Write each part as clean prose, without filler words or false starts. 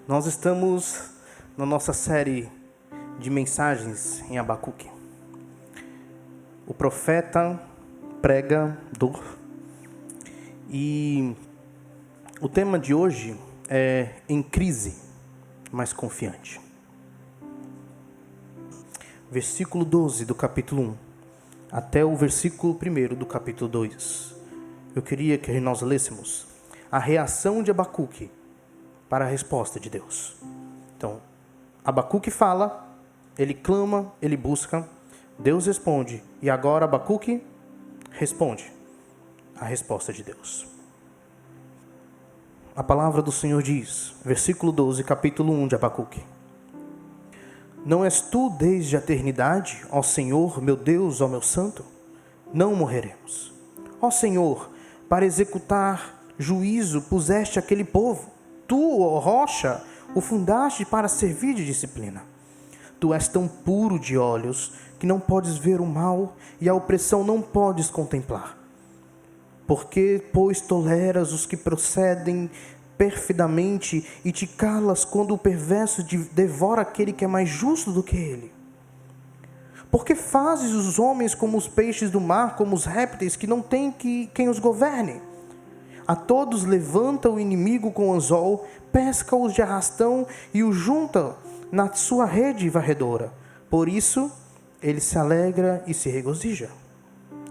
Nós estamos na nossa série de mensagens em Abacuque. O profeta prega dor. E o tema de hoje é em crise, mas confiante. Versículo 12 do capítulo 1 até o versículo 1 do capítulo 2. Eu queria que nós lêssemos a reação de Abacuque para a resposta de Deus. Então, Abacuque fala, ele clama, ele busca, Deus responde, e agora Abacuque responde a resposta de Deus. A palavra do Senhor diz, versículo 12, capítulo 1 de Abacuque: Não és tu desde a eternidade, ó Senhor, meu Deus, ó meu santo? Não morreremos. Ó Senhor, para executar juízo puseste aquele povo. Tu, ó rocha, o fundaste para servir de disciplina. Tu és tão puro de olhos que não podes ver o mal e a opressão não podes contemplar. Porque, pois, toleras os que procedem perfidamente e te calas quando o perverso devora aquele que é mais justo do que ele? Porque fazes os homens como os peixes do mar, como os répteis que não têm quem os governe? A todos levanta o inimigo com anzol, pesca-os de arrastão e os junta na sua rede varredora. Por isso, ele se alegra e se regozija.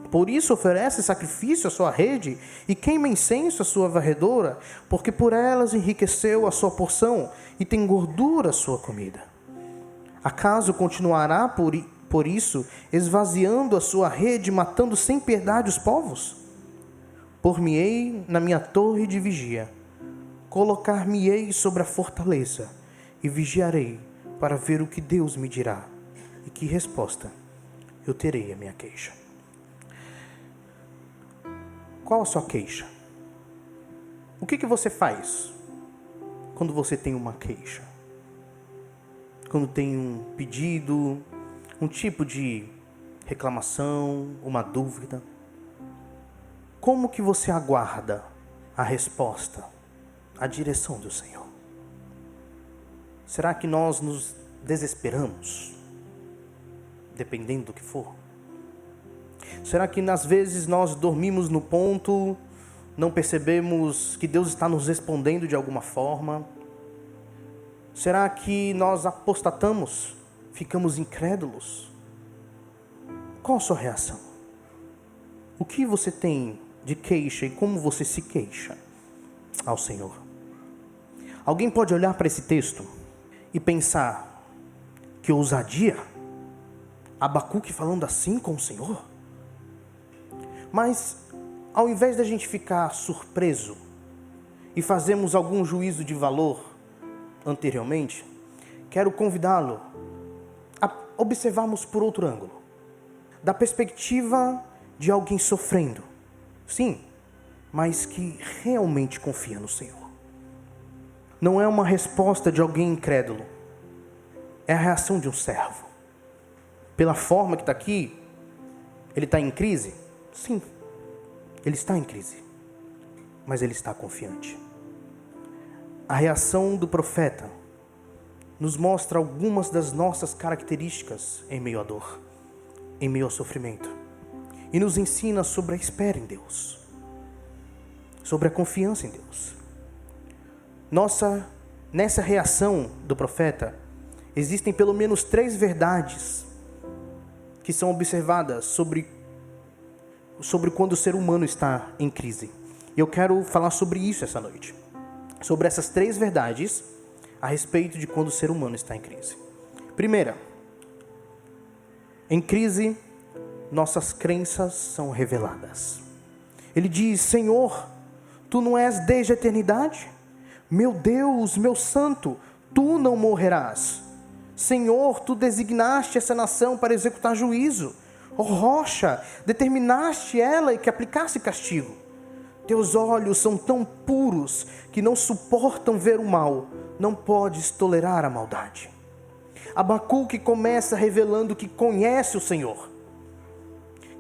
Por isso oferece sacrifício à sua rede e queima incenso à sua varredora, porque por elas enriqueceu a sua porção e tem gordura a sua comida. Acaso continuará por isso esvaziando a sua rede, matando sem piedade os povos? Por-me-ei na minha torre de vigia, colocar-me-ei sobre a fortaleza e vigiarei para ver o que Deus me dirá e que resposta eu terei à minha queixa. Qual a sua queixa? O que você faz quando você tem uma queixa? Quando tem um pedido, um tipo de reclamação, uma dúvida? Como que você aguarda a resposta, a direção do Senhor? Será que nós nos desesperamos, dependendo do que for? Será que às vezes nós dormimos no ponto, não percebemos que Deus está nos respondendo de alguma forma? Será que nós apostatamos, ficamos incrédulos? Qual a sua reação? O que você tem de queixa e como você se queixa ao Senhor? Alguém pode olhar para esse texto e pensar, que ousadia, Abacuque falando assim com o Senhor? Mas, ao invés da gente ficar surpreso e fazermos algum juízo de valor anteriormente, quero convidá-lo a observarmos por outro ângulo, da perspectiva de alguém sofrendo, sim, mas que realmente confia no Senhor. Não é uma resposta de alguém incrédulo, é a reação de um servo. Pela forma que está aqui, ele está em crise? Sim, ele está em crise, mas ele está confiante. A reação do profeta nos mostra algumas das nossas características em meio à dor, em meio ao sofrimento, e nos ensina sobre a espera em Deus, sobre a confiança em Deus. Nessa reação do profeta, existem pelo menos 3 verdades que são observadas sobre quando o ser humano está em crise. E eu quero falar sobre isso essa noite. Sobre essas 3 verdades a respeito de quando o ser humano está em crise. Primeira, em crise, nossas crenças são reveladas. Ele diz: Senhor, tu não és desde a eternidade? Meu Deus, meu santo, tu não morrerás. Senhor, tu designaste essa nação para executar juízo. Ó rocha, determinaste ela e que aplicasse castigo. Teus olhos são tão puros que não suportam ver o mal. Não podes tolerar a maldade. Abacuque começa revelando que conhece o Senhor.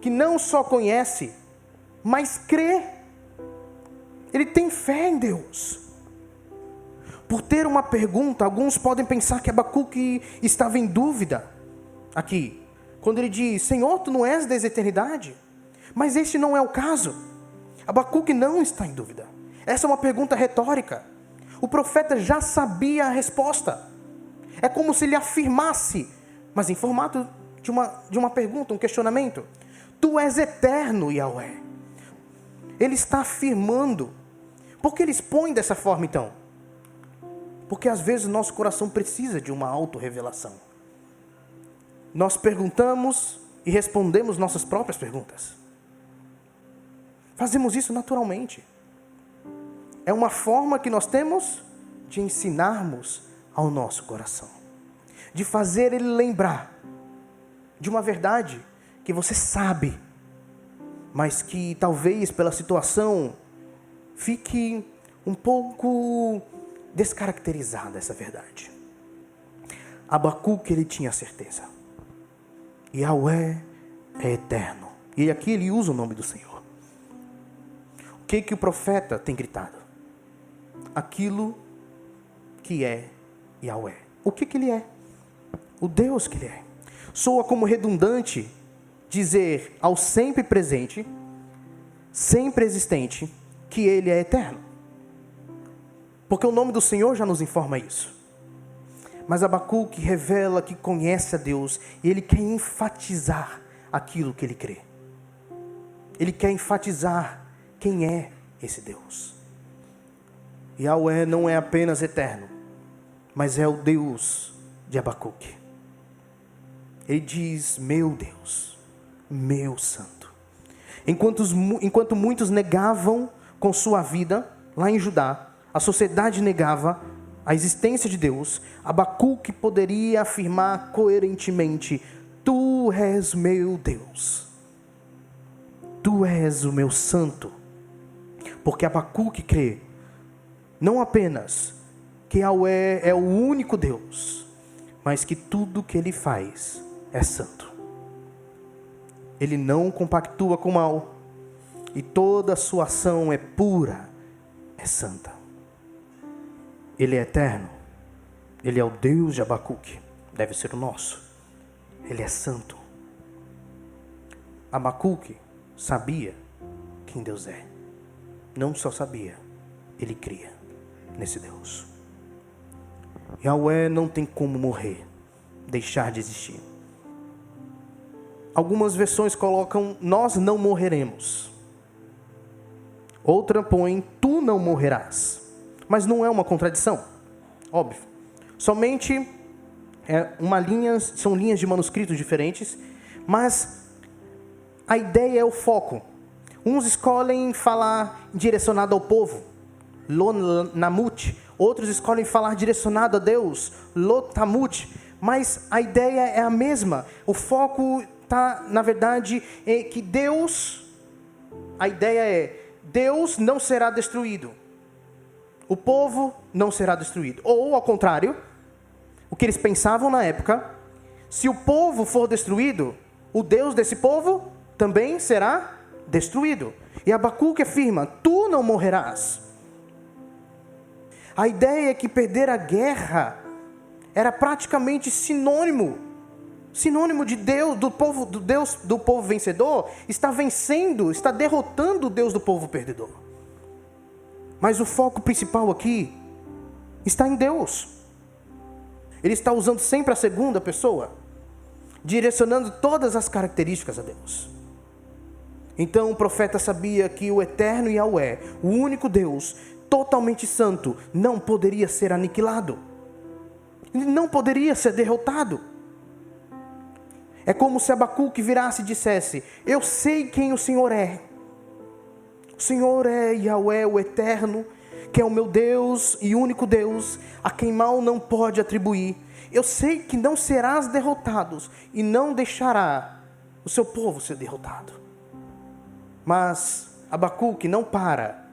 Que não só conhece, mas crê. Ele tem fé em Deus. Por ter uma pergunta, alguns podem pensar que Abacuque estava em dúvida aqui, quando ele diz: Senhor, tu não és desde a eternidade? Mas este não é o caso. Abacuque não está em dúvida. Essa é uma pergunta retórica. O profeta já sabia a resposta. É como se ele afirmasse, mas em formato de uma pergunta, um questionamento. Tu és eterno, Yahweh. Ele está afirmando. Por que ele expõe dessa forma então? Porque às vezes o nosso coração precisa de uma autorrevelação. Nós perguntamos e respondemos nossas próprias perguntas. Fazemos isso naturalmente. É uma forma que nós temos de ensinarmos ao nosso coração, de fazer ele lembrar de uma verdade que você sabe, mas que talvez pela situação fique um pouco descaracterizada essa verdade. Abacuque, ele tinha certeza. Yahweh é eterno. E aqui ele usa o nome do Senhor. O que o profeta tem gritado? Aquilo que é Yahweh. O que ele é? O Deus que ele é. Soa como redundante dizer ao sempre presente, sempre existente, que ele é eterno. Porque o nome do Senhor já nos informa isso. Mas Abacuque revela que conhece a Deus e ele quer enfatizar aquilo que ele crê. Ele quer enfatizar quem é esse Deus. Yahweh não é apenas eterno, mas é o Deus de Abacuque. Ele diz: meu Deus, meu santo. Enquanto muitos negavam com sua vida, lá em Judá, a sociedade negava a existência de Deus, Abacuque poderia afirmar coerentemente: tu és meu Deus, tu és o meu santo. Porque Abacuque crê não apenas que Yahweh é o único Deus, mas que tudo que ele faz é santo. Ele não compactua com o mal, e toda a sua ação é pura, é santa. Ele é eterno, ele é o Deus de Abacuque, deve ser o nosso. Ele é santo. Abacuque sabia quem Deus é. Não só sabia, ele cria nesse Deus. Yahweh não tem como morrer, deixar de existir. Algumas versões colocam: nós não morreremos. Outra põe: tu não morrerás. Mas não é uma contradição, óbvio. Somente são linhas de manuscritos diferentes, mas a ideia é o foco. Uns escolhem falar direcionado ao povo, Lo Namut. Outros escolhem falar direcionado a Deus, Lo Tamut. Mas a ideia é a mesma. O foco está, na verdade, em que Deus, a ideia é: Deus não será destruído. O povo não será destruído. Ou, ao contrário, o que eles pensavam na época: se o povo for destruído, o Deus desse povo também será destruído. E Abacuque afirma: tu não morrerás. A ideia é que perder a guerra era praticamente sinônimo de Deus, do povo vencedor, está vencendo, está derrotando o Deus do povo perdedor. Mas o foco principal aqui está em Deus. Ele está usando sempre a segunda pessoa, direcionando todas as características a Deus. Então o profeta sabia que o eterno Yahweh, o único Deus, totalmente santo, não poderia ser aniquilado. Ele não poderia ser derrotado. É como se Abacuque virasse e dissesse: eu sei quem o Senhor é. O Senhor é Yahweh, o eterno, que é o meu Deus e único Deus, a quem mal não pode atribuir. Eu sei que não serás derrotado e não deixará o seu povo ser derrotado. Mas Abacuque não para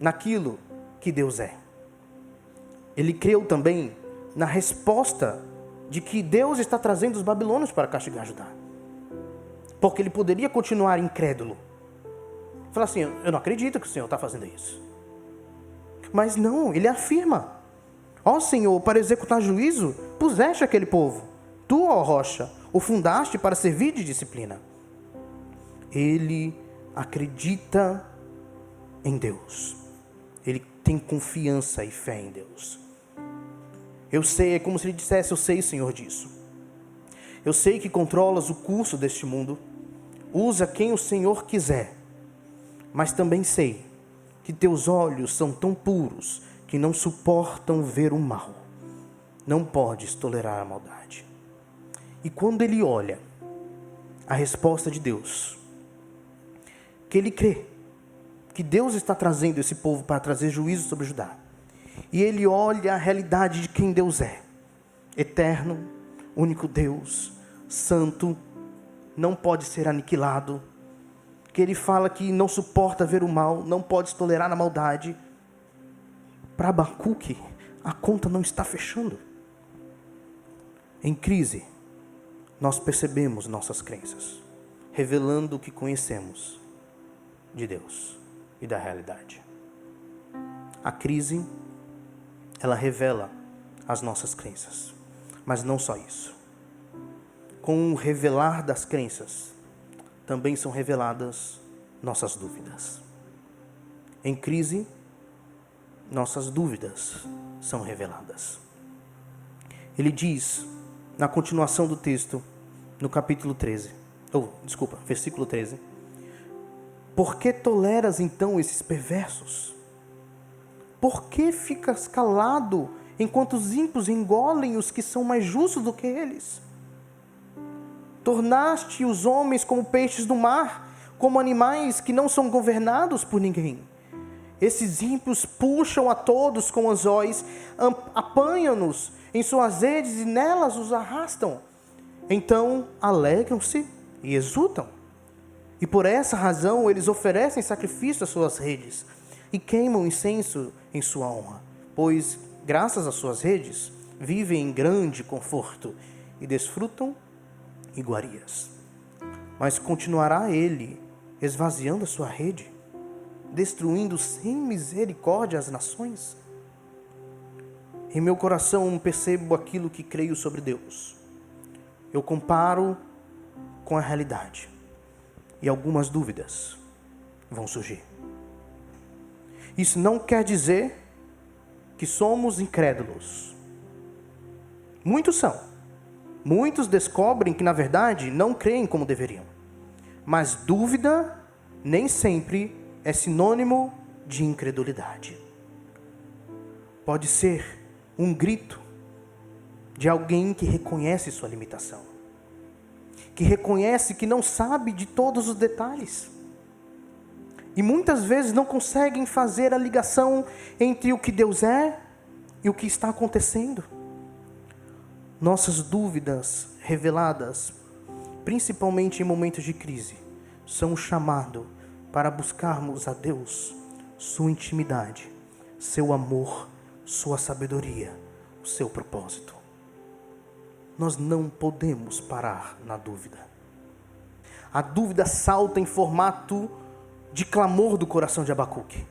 naquilo que Deus é. Ele creu também na resposta de que Deus está trazendo os babilônios para castigar Judá. Porque ele poderia continuar incrédulo. Falar assim: eu não acredito que o Senhor está fazendo isso. Mas não, ele afirma: Ó Senhor, para executar juízo, puseste aquele povo. Tu, ó rocha, o fundaste para servir de disciplina. Ele acredita em Deus. Ele tem confiança e fé em Deus. Eu sei, é como se ele dissesse: eu sei, Senhor, disso. Eu sei que controlas o curso deste mundo. Usa quem o Senhor quiser. Mas também sei que teus olhos são tão puros que não suportam ver o mal. Não podes tolerar a maldade. E quando ele olha a resposta de Deus, que ele crê que Deus está trazendo esse povo para trazer juízo sobre Judá, e ele olha a realidade de quem Deus é: eterno, único Deus, santo, não pode ser aniquilado, que ele fala que não suporta ver o mal, não pode tolerar a maldade. Para Abacuque, a conta não está fechando. Em crise, nós percebemos nossas crenças, revelando o que conhecemos de Deus e da realidade. A crise, ela revela as nossas crenças, mas não só isso. Com o revelar das crenças, também são reveladas nossas dúvidas. Em crise, nossas dúvidas são reveladas. Ele diz, na continuação do texto, no versículo 13: por que toleras então esses perversos? Por que ficas calado enquanto os ímpios engolem os que são mais justos do que eles? Tornaste os homens como peixes do mar, como animais que não são governados por ninguém. Esses ímpios puxam a todos com anzóis, apanham-nos em suas redes e nelas os arrastam. Então alegram-se e exultam. E por essa razão eles oferecem sacrifício às suas redes e queimam incenso em sua honra, pois, graças às suas redes, vivem em grande conforto e desfrutam iguarias. Mas continuará ele esvaziando a sua rede, destruindo sem misericórdia as nações? Em meu coração percebo aquilo que creio sobre Deus. Eu comparo com a realidade e algumas dúvidas vão surgir. Isso não quer dizer que somos incrédulos. Muitos são. Muitos descobrem que, na verdade, não creem como deveriam. Mas dúvida nem sempre é sinônimo de incredulidade. Pode ser um grito de alguém que reconhece sua limitação, que reconhece que não sabe de todos os detalhes. E muitas vezes não conseguem fazer a ligação entre o que Deus é e o que está acontecendo. Nossas dúvidas reveladas, principalmente em momentos de crise, são um chamado para buscarmos a Deus, sua intimidade, seu amor, sua sabedoria, o seu propósito. Nós não podemos parar na dúvida. A dúvida salta em formato de clamor do coração de Abacuque.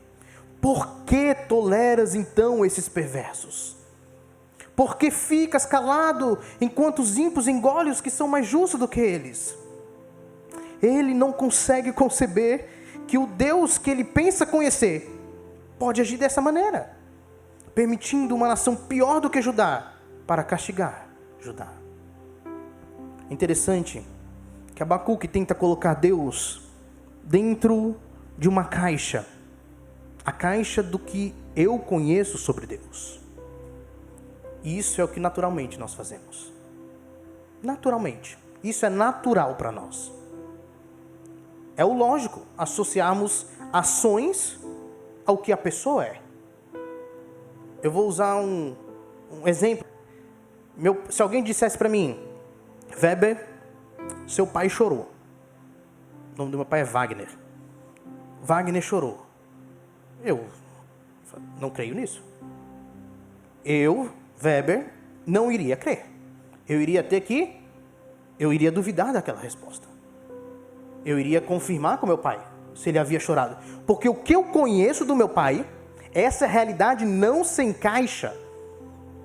Por que toleras então esses perversos? Por que ficas calado enquanto os ímpios engolem os que são mais justos do que eles? Ele não consegue conceber que o Deus que ele pensa conhecer pode agir dessa maneira, permitindo uma nação pior do que Judá para castigar Judá. Interessante que Abacuque tenta colocar Deus dentro de uma caixa, a caixa do que eu conheço sobre Deus. E isso é o que naturalmente nós fazemos. Naturalmente. Isso é natural para nós. É o lógico associarmos ações ao que a pessoa é. Eu vou usar um exemplo. Se alguém dissesse para mim: Weber, seu pai chorou. O nome do meu pai é Wagner. Wagner chorou. Eu não creio nisso. Weber, não iria crer. Eu iria duvidar daquela resposta. Eu iria confirmar com meu pai se ele havia chorado. Porque o que eu conheço do meu pai, essa realidade não se encaixa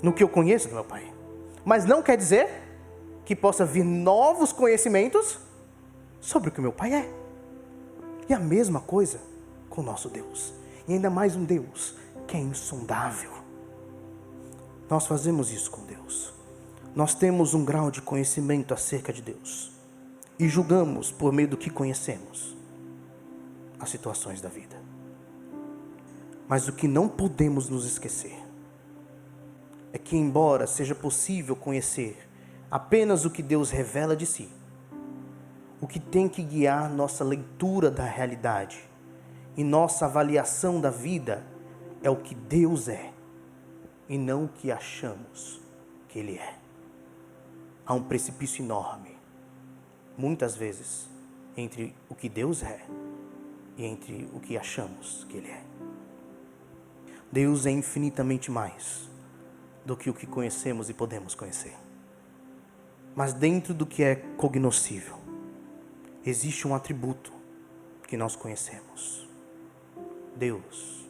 no que eu conheço do meu Pai. Mas não quer dizer que possa vir novos conhecimentos sobre o que o meu Pai é. E a mesma coisa com o nosso Deus. E ainda mais um Deus que é insondável. Nós fazemos isso com Deus. Nós temos um grau de conhecimento acerca de Deus. E julgamos por meio do que conhecemos as situações da vida. Mas o que não podemos nos esquecer é que, embora seja possível conhecer apenas o que Deus revela de si, o que tem que guiar nossa leitura da realidade e nossa avaliação da vida é o que Deus é e não o que achamos que Ele é. Há um precipício enorme, muitas vezes, entre o que Deus é e entre o que achamos que Ele é. Deus é infinitamente mais do que o que conhecemos e podemos conhecer. Mas dentro do que é cognoscível, existe um atributo que nós conhecemos. Deus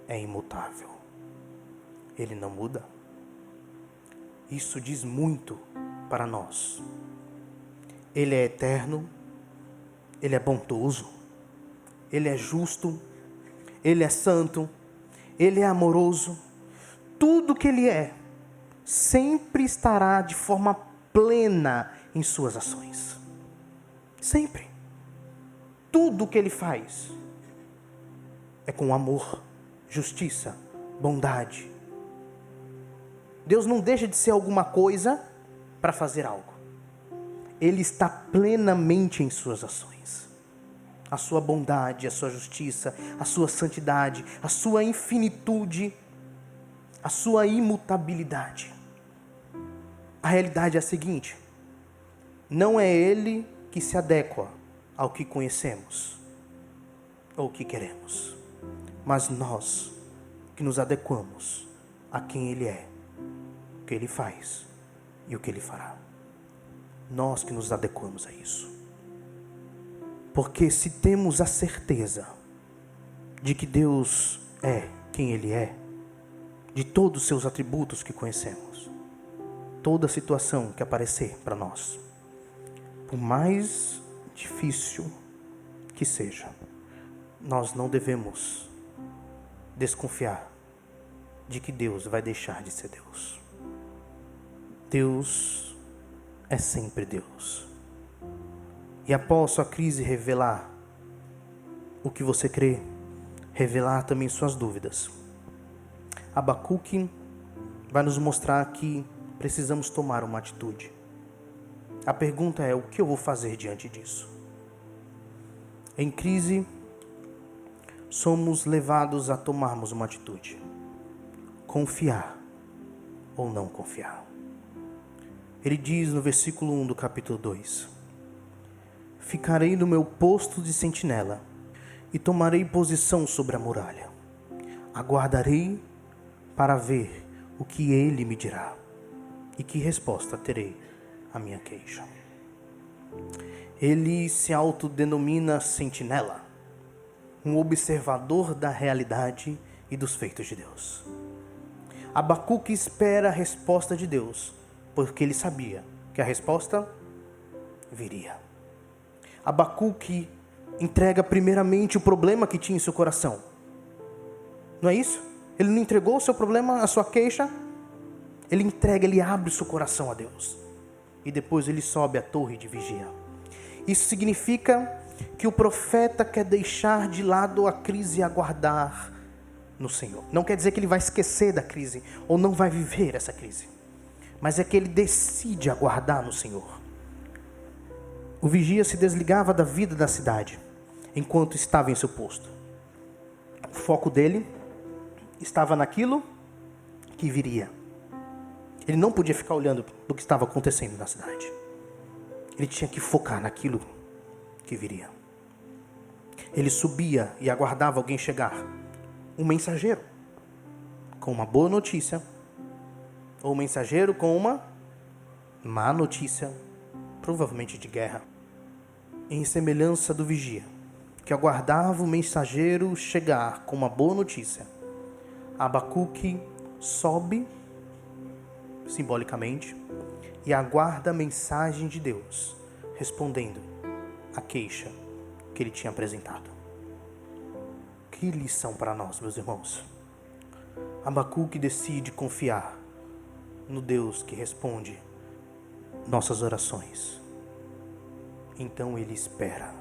é imutável. Ele não muda. Isso diz muito para nós. Ele é eterno, Ele é bondoso, Ele é justo, Ele é santo, Ele é amoroso. Tudo que Ele é, sempre estará de forma plena em suas ações. Sempre. Tudo que Ele faz é com amor, justiça, bondade. Deus não deixa de ser alguma coisa para fazer algo. Ele está plenamente em suas ações. A sua bondade, a sua justiça, a sua santidade, a sua infinitude, a sua imutabilidade. A realidade é a seguinte: não é Ele que se adequa ao que conhecemos ou o que queremos, mas nós que nos adequamos a quem Ele é, o que Ele faz e o que Ele fará. Nós que nos adequamos a isso. Porque se temos a certeza de que Deus é quem Ele é, de todos os seus atributos que conhecemos, toda situação que aparecer para nós, por mais difícil que seja, nós não devemos desconfiar de que Deus vai deixar de ser Deus. Deus é sempre Deus. E após sua crise revelar o que você crê, revelar também suas dúvidas, Abacuque vai nos mostrar que precisamos tomar uma atitude. A pergunta é: o que eu vou fazer diante disso? Em crise, somos levados a tomarmos uma atitude: confiar ou não confiar. Ele diz no versículo 1 do capítulo 2: ficarei no meu posto de sentinela e tomarei posição sobre a muralha. Aguardarei para ver o que Ele me dirá e que resposta terei à minha queixa. Ele se autodenomina sentinela, um observador da realidade e dos feitos de Deus. Abacuque espera a resposta de Deus, porque ele sabia que a resposta viria. Abacuque entrega primeiramente o problema que tinha em seu coração. Não é isso? Ele não entregou o seu problema, a sua queixa. Ele entrega, ele abre o seu coração a Deus. E depois ele sobe a torre de vigia. Isso significa que o profeta quer deixar de lado a crise e aguardar no Senhor. Não quer dizer que ele vai esquecer da crise ou não vai viver essa crise, mas é que ele decide aguardar no Senhor. O vigia se desligava da vida da cidade enquanto estava em seu posto. O foco dele estava naquilo que viria. Ele não podia ficar olhando para o que estava acontecendo na cidade. Ele tinha que focar naquilo que viria. Ele subia e aguardava alguém chegar. Um mensageiro com uma boa notícia, ou um mensageiro com uma má notícia, provavelmente de guerra. Em semelhança do vigia, que aguardava o mensageiro chegar com uma boa notícia, Abacuque sobe simbolicamente, e aguarda a mensagem de Deus, respondendo à queixa que ele tinha apresentado. Que lição para nós, meus irmãos. Abacuque decide confiar no Deus que responde nossas orações. Então ele espera.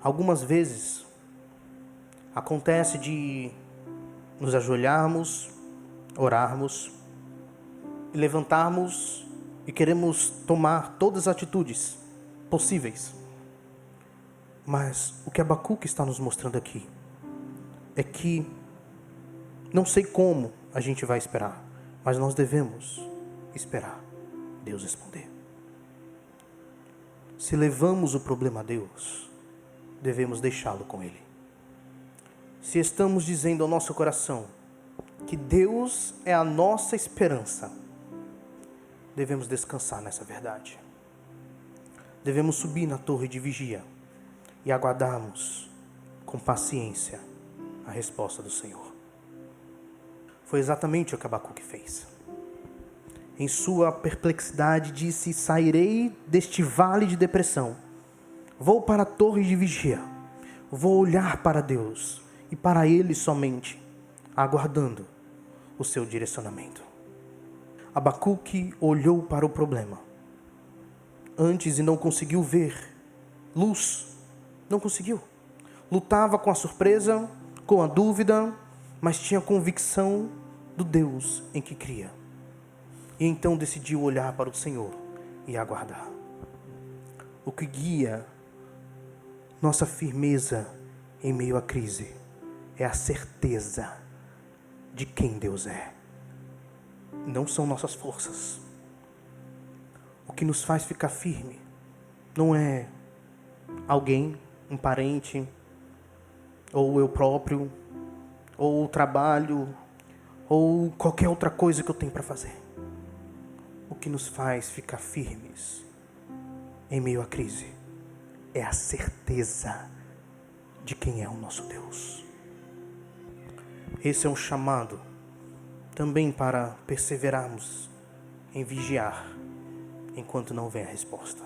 Algumas vezes acontece de nos ajoelharmos, orarmos, e levantarmos e queremos tomar todas as atitudes possíveis. Mas o que Abacuque está nos mostrando aqui é que não sei como a gente vai esperar, mas nós devemos esperar Deus responder. Se levamos o problema a Deus, devemos deixá-lo com Ele. Se estamos dizendo ao nosso coração que Deus é a nossa esperança, devemos descansar nessa verdade. Devemos subir na torre de vigia e aguardarmos com paciência a resposta do Senhor. Foi exatamente o que Abacuque fez. Em sua perplexidade disse: sairei deste vale de depressão, vou para a torre de vigia, vou olhar para Deus e para Ele somente, aguardando o seu direcionamento. Abacuque olhou para o problema antes e não conseguiu ver luz. Não conseguiu. Lutava com a surpresa, com a dúvida, mas tinha convicção do Deus em que cria. E então decidiu olhar para o Senhor e aguardar. O que guia nossa firmeza em meio à crise é a certeza de quem Deus é. Não são nossas forças. O que nos faz ficar firme não é alguém, um parente, ou eu próprio, ou o trabalho, ou qualquer outra coisa que eu tenho para fazer. O que nos faz ficar firmes em meio à crise é a certeza de quem é o nosso Deus. Esse é um chamado também para perseverarmos em vigiar enquanto não vem a resposta.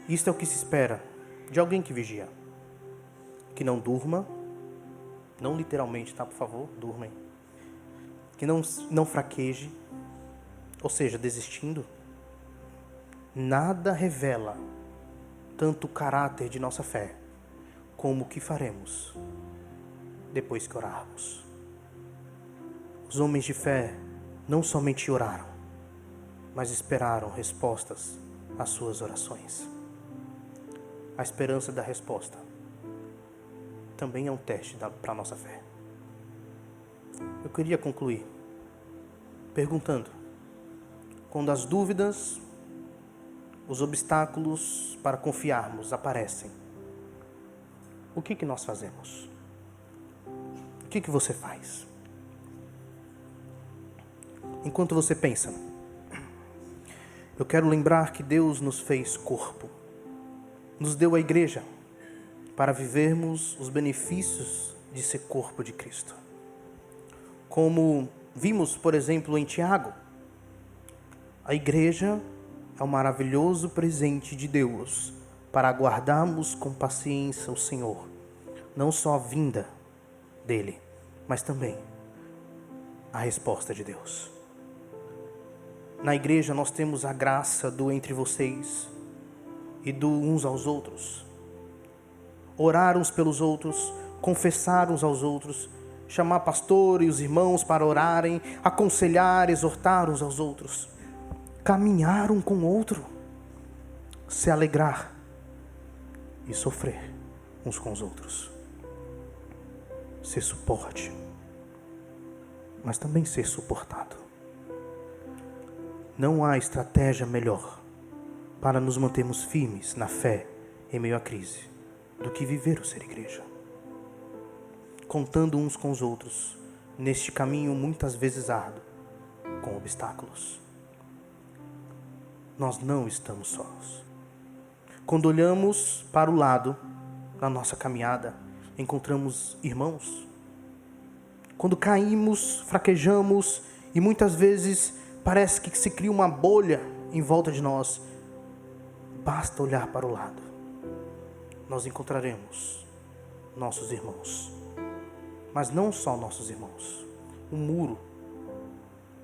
Isto é o que se espera de alguém que vigia. Que não durma, não literalmente, tá? Por favor, durmem. Que não fraqueje, ou seja, desistindo. Nada revela tanto o caráter de nossa fé como o que faremos depois que orarmos. Os homens de fé não somente oraram, mas esperaram respostas às suas orações. A esperança da resposta também é um teste para a nossa fé. Eu queria concluir perguntando: quando as dúvidas, os obstáculos para confiarmos aparecem, o que nós fazemos? O que você faz? Enquanto você pensa, eu quero lembrar que Deus nos fez corpo, nos deu a igreja para vivermos os benefícios de ser corpo de Cristo. Como vimos, por exemplo, em Tiago, a igreja é um maravilhoso presente de Deus para aguardarmos com paciência o Senhor, não só a vinda dele, mas também a resposta de Deus. Na igreja nós temos a graça do entre vocês e do uns aos outros. Orar uns pelos outros, confessar uns aos outros, chamar pastor e os irmãos para orarem, aconselhar, exortar uns aos outros, caminhar um com o outro, se alegrar e sofrer uns com os outros, ser suporte, mas também ser suportado. Não há estratégia melhor para nos mantermos firmes na fé em meio à crise do que viver o ser igreja, contando uns com os outros neste caminho muitas vezes árduo, com obstáculos. Nós não estamos sós. Quando olhamos para o lado na nossa caminhada, encontramos irmãos. Quando caímos, fraquejamos E muitas vezes parece que se cria uma bolha em volta de nós. Basta olhar para o lado. Nós encontraremos nossos irmãos. Mas não só nossos irmãos. Um muro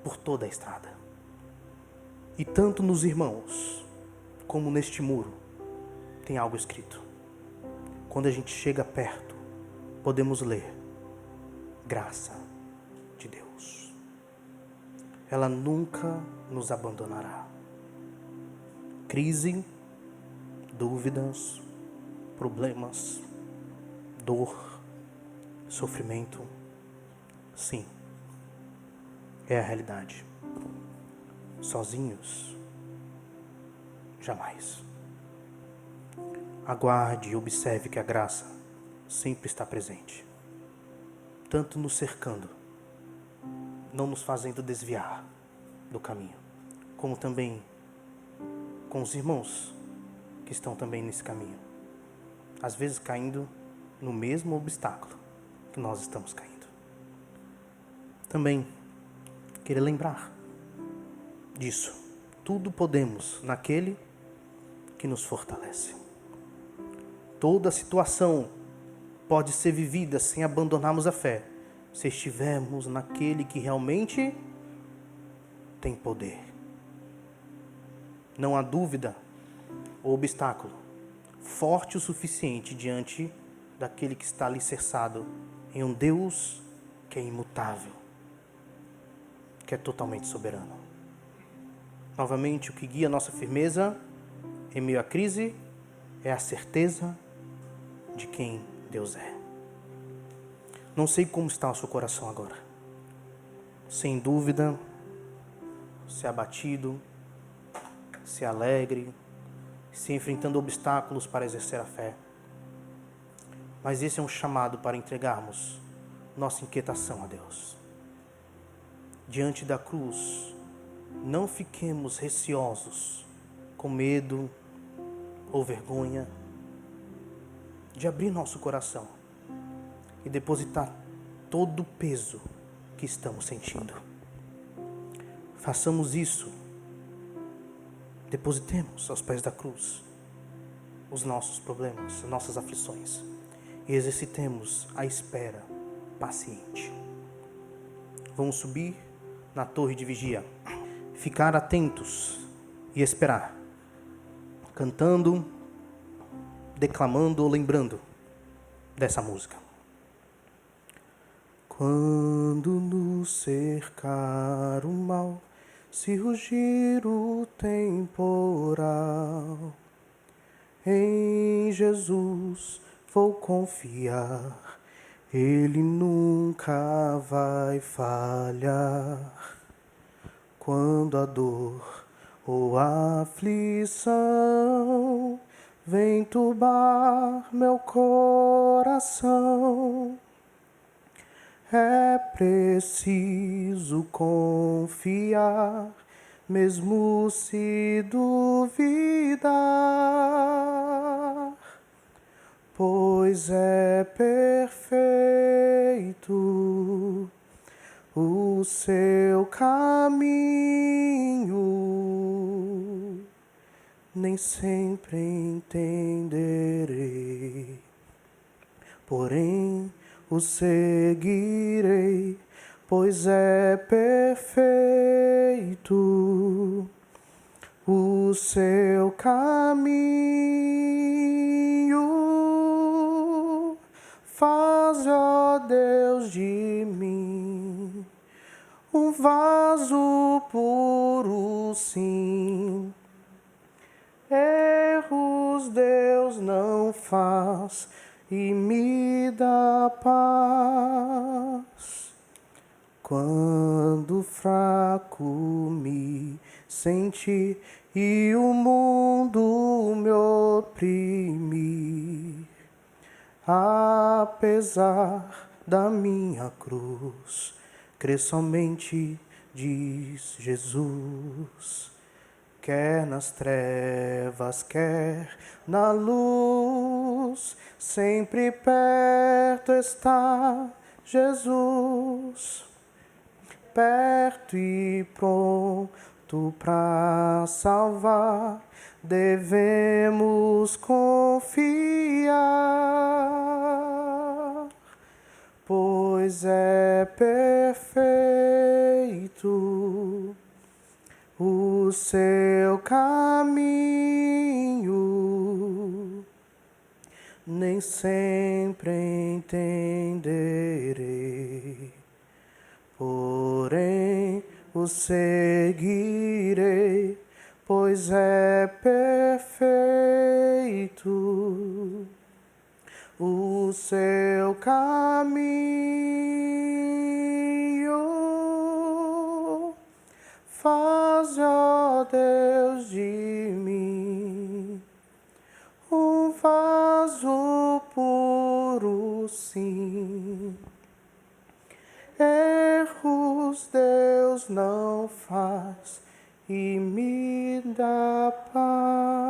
por toda a estrada. E tanto nos irmãos como neste muro tem algo escrito. Quando a gente chega perto, podemos ler: graça de Deus. Ela nunca nos abandonará. Crise, dúvidas, problemas, dor, sofrimento, sim, é a realidade. Sozinhos, jamais. Aguarde e observe que a graça sempre está presente, tanto nos cercando, não nos fazendo desviar do caminho, como também com os irmãos que estão também nesse caminho, às vezes caindo no mesmo obstáculo que nós estamos caindo. Também queria lembrar disso. Tudo podemos naquele que nos fortalece. Toda situação pode ser vivida sem abandonarmos a fé, se estivermos naquele que realmente tem poder. Não há dúvida ou obstáculo forte o suficiente diante daquele que está alicerçado em um Deus que é imutável, que é totalmente soberano. Novamente, o que guia a nossa firmeza em meio à crise é a certeza de quem Deus é. Não sei como está o seu coração agora. Sem dúvida, se abatido, se alegre, se enfrentando obstáculos para exercer a fé. Mas esse é um chamado para entregarmos nossa inquietação a Deus. Diante da cruz, não fiquemos receosos, com medo ou vergonha, de abrir nosso coração e depositar todo o peso que estamos sentindo. Façamos isso. Depositemos aos pés da cruz os nossos problemas, as nossas aflições, e exercitemos a espera paciente. Vamos subir na torre de vigia, ficar atentos e esperar, cantando, declamando ou lembrando dessa música. Quando nos cercar o mal, se rugir o temporal, em Jesus vou confiar, Ele nunca vai falhar. Quando a dor ou a aflição vem turbar meu coração, é preciso confiar, mesmo se duvidar, pois é perfeito o seu caminho. Nem sempre entenderei, porém o seguirei, pois é perfeito o seu caminho. Faz, ó Deus, de mim um vaso puro, sim. Erros Deus não faz e me dá paz. Quando fraco me senti e o mundo me oprimir, apesar da minha cruz, crê somente, diz Jesus. Quer nas trevas, quer na luz, sempre perto está Jesus. perto e pronto para salvar, devemos confiar, pois é perfeito o seu caminho. Nem sempre entenderei, porém o seguirei, pois é perfeito o seu caminho. Faze, ó Deus, de mim um vaso puro, sim. Erros Deus não faz e me dá paz.